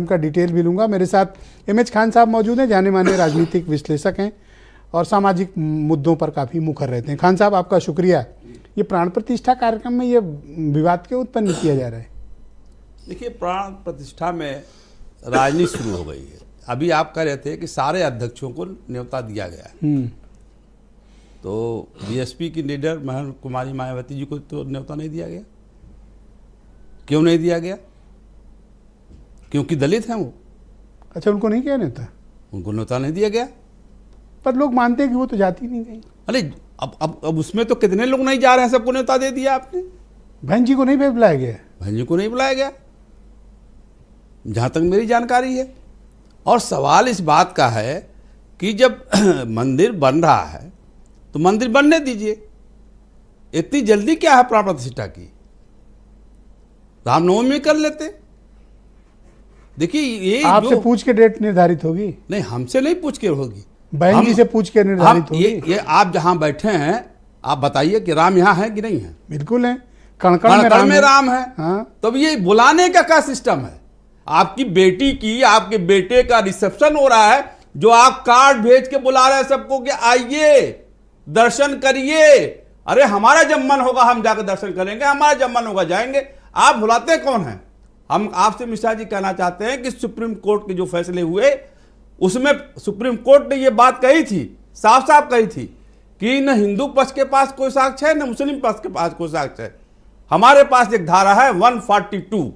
का डिटेल भी लूंगा। मेरे साथ एमएच खान साहब मौजूद हैं, जाने माने राजनीतिक विश्लेषक हैं और सामाजिक मुद्दों पर काफ़ी मुखर रहते हैं। खान साहब, आपका शुक्रिया। ये प्राण प्रतिष्ठा कार्यक्रम में ये विवाद क्यों उत्पन्न किया जा रहा है? देखिए, प्राण प्रतिष्ठा में राजनीति शुरू हो गई है। अभी आप कह रहे थे कि सारे अध्यक्षों को न्योता दिया गया है, तो बीएसपी की लीडर महन कुमारी मायावती जी को तो न्योता नहीं दिया गया। क्यों नहीं दिया गया? क्योंकि दलित हैं वो। अच्छा, उनको नहीं किया न्योता? उनको न्योता नहीं दिया गया। पर लोग मानते हैं कि वो तो जाती नहीं गई। अरे अब उसमें तो कितने लोग नहीं जा रहे हैं, सबको न्योता दे दिया आपने। बहन जी को नहीं बुलाया गया? बहन जी को नहीं बुलाया गया, जहां तक मेरी जानकारी है। और सवाल इस बात का है कि जब मंदिर बन रहा है तो मंदिर बनने दीजिए। इतनी जल्दी क्या है प्राण प्रतिष्ठा की? रामनवमी में कर लेते। देखिए, ये आपसे पूछ के डेट निर्धारित होगी? नहीं, हमसे नहीं पूछ के होगी, बहन जी से पूछ के निर्धारित होगी। ये आप जहां बैठे हैं, आप बताइए कि राम यहाँ है कि नहीं है? बिल्कुल है, कण-कण में राम है। हाँ। तब ये बुलाने का क्या सिस्टम है? आपकी बेटी की, आपके बेटे का रिसेप्शन हो रहा है, जो आप कार्ड भेज के बुला रहे हैं सबको कि आइए दर्शन करिए। अरे हमारा जब मन होगा हम जाकर दर्शन करेंगे, हमारा जब मन होगा जाएंगे। आप बुलाते कौन हैं? हम आपसे मिश्रा जी कहना चाहते हैं कि सुप्रीम कोर्ट के जो फैसले हुए उसमें सुप्रीम कोर्ट ने ये बात कही थी, साफ साफ कही थी कि न हिंदू पक्ष के पास कोई साक्ष्य है, न मुस्लिम पक्ष के पास कोई साक्ष्य है। हमारे पास एक धारा है 142,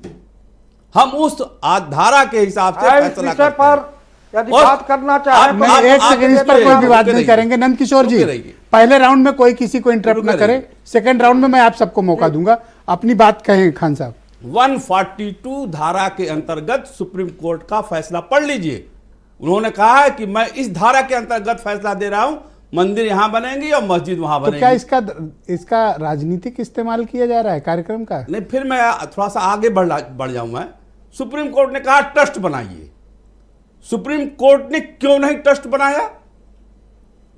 हम उस धारा के हिसाब से फैसला करते हैं। यदि बात करना चाहे एक सेकंड, इस पर कोई विवाद नहीं करेंगे। नंद किशोर जी, पहले राउंड में कोई किसी को इंटरप्ट न करे, सेकंड राउंड में मैं आप सबको मौका दूंगा, अपनी बात कहें। खान साहब, 142 धारा के अंतर्गत सुप्रीम कोर्ट का फैसला पढ़ लीजिए। उन्होंने कहा है कि मैं इस धारा के अंतर्गत फैसला दे रहा हूं, मंदिर यहां बनेंगी और मस्जिद वहां बनेगी। तो क्या इसका राजनीतिक इस्तेमाल किया जा रहा है कार्यक्रम का? नहीं, फिर मैं थोड़ा सा आगे बढ़ जाऊं मैं। सुप्रीम कोर्ट ने कहा ट्रस्ट बनाइए। सुप्रीम कोर्ट ने क्यों नहीं ट्रस्ट बनाया?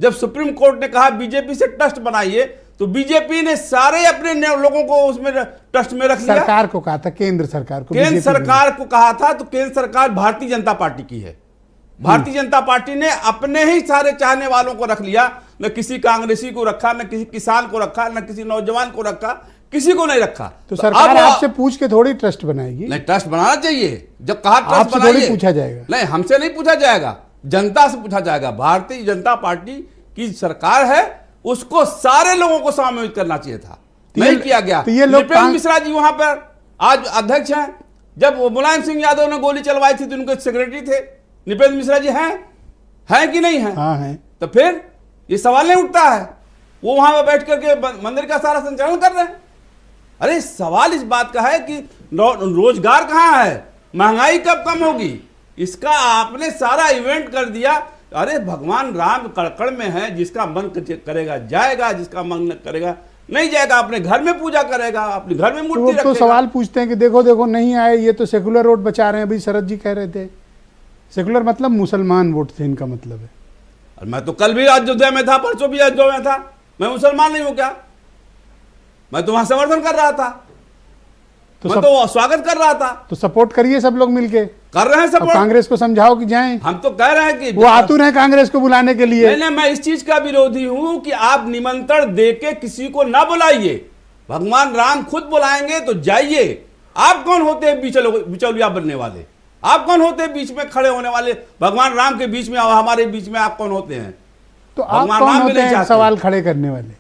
जब सुप्रीम कोर्ट ने कहा बीजेपी से ट्रस्ट बनाइए, तो बीजेपी ने सारे अपने लोगों को उसमें ट्रस्ट में रख लिया। सरकार को कहा था, केंद्र सरकार को। केंद्र सरकार को कहा था, तो केंद्र सरकार भारतीय जनता पार्टी की है। भारतीय जनता पार्टी ने अपने ही सारे चाहने वालों को रख लिया। न किसी कांग्रेसी को रखा, न किसी किसान को रखा, न किसी नौजवान को रखा, किसी को नहीं रखा। तो सरकार आपसे पूछ के थोड़ी ट्रस्ट बनाएगी? नहीं, ट्रस्ट बनाना चाहिए। जब कहा ट्रस्ट आपसे थोड़ी पूछा जाएगा? नहीं, हमसे नहीं पूछा जाएगा, जनता से पूछा जाएगा। भारतीय जनता पार्टी की सरकार है, उसको सारे लोगों को समावेश करना चाहिए था, नहीं किया गया। तो ये लोग नृपेंद्र मिश्रा जी वहां पर आज अध्यक्ष हैं। जब मुलायम सिंह यादव ने गोली चलवाई थी तो उनके सेक्रेटरी थे नृपेंद्र मिश्रा जी। हैं कि नहीं है? हाँ हैं। तो फिर ये सवाल नहीं उठता है, वो वहां पर बैठ करके मंदिर का सारा संचालन कर रहे हैं। अरे सवाल इस बात का है कि रोजगार कहां है, महंगाई कब कम होगी, इसका आपने सारा इवेंट कर दिया। अरे भगवान राम कड़कड़ में है, जिसका मन करेगा जाएगा, जिसका मन न करेगा नहीं जाएगा, अपने घर में पूजा करेगा, अपने घर में मूर्ति रखेगा। तो सवाल पूछते हैं कि देखो देखो नहीं आए, ये तो सेकुलर वोट बचा रहे हैं। अभी शरद जी कह रहे थे सेकुलर मतलब मुसलमान वोट थे, इनका मतलब है। और मैं तो कल भी अयोध्या में था, परसों भी अयोध्या में था। मैं मुसलमान नहीं हूं क्या? मैं तो वहां समर्थन कर रहा था, तो मैं तो स्वागत कर रहा था। तो सपोर्ट करिए, सब लोग मिलके कर रहे हैं सपोर्ट। कांग्रेस को समझाओ कि जाएं। हम तो कह रहे हैं कि वो आतुर है कांग्रेस को बुलाने के लिए। नहीं, मैं इस चीज का विरोधी हूं कि आप निमंत्रण देके किसी को ना बुलाइए। भगवान राम खुद बुलाएंगे तो जाइए। आप कौन होते हैं बिचौलिया बनने वाले? आप कौन होते हैं बीच में खड़े होने वाले? भगवान राम के बीच में और हमारे बीच में आप कौन होते हैं? तो आप कौन होते हैं सवाल खड़े करने वाले?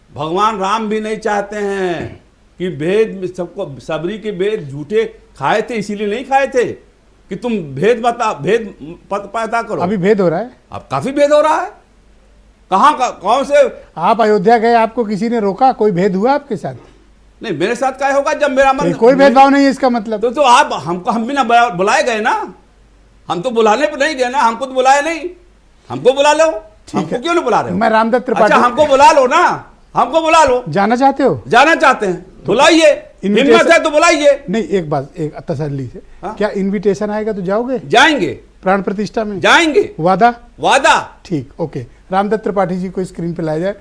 भगवान राम भी नहीं चाहते हैं कि भेद सबको, सबरी के भेद झूठे खाए थे, इसीलिए नहीं खाए थे कि तुम भेद पैदा करो। अभी भेद हो रहा है, अब काफी भेद हो रहा है। कौन से? आप अयोध्या गए, आपको किसी ने रोका? कोई भेद हुआ आपके साथ? नहीं, मेरे साथ क्या होगा जब मेरा मन। कोई भेदभाव नहीं है इसका मतलब। तो आप हम भी ना बुलाए गए ना, हम तो बुलाने पर नहीं गए ना, हमको तो बुलाए नहीं। हमको बुला लो, हमको क्यों नहीं बुला रहे हो? मैं रामदत्त त्रिपाठी। अच्छा, हमको बुला लो ना, हमको बुला लो। जाना चाहते हो? जाना चाहते हैं, बुलाइए। हिम्मत है तो बुलाइए। नहीं, एक बात, एक तसल्ली से, क्या इनविटेशन आएगा तो जाओगे? जाएंगे, प्राण प्रतिष्ठा में जाएंगे। वादा? वादा। ठीक, ओके। रामदत्त त्रिपाठी जी को स्क्रीन पे लाया जाए।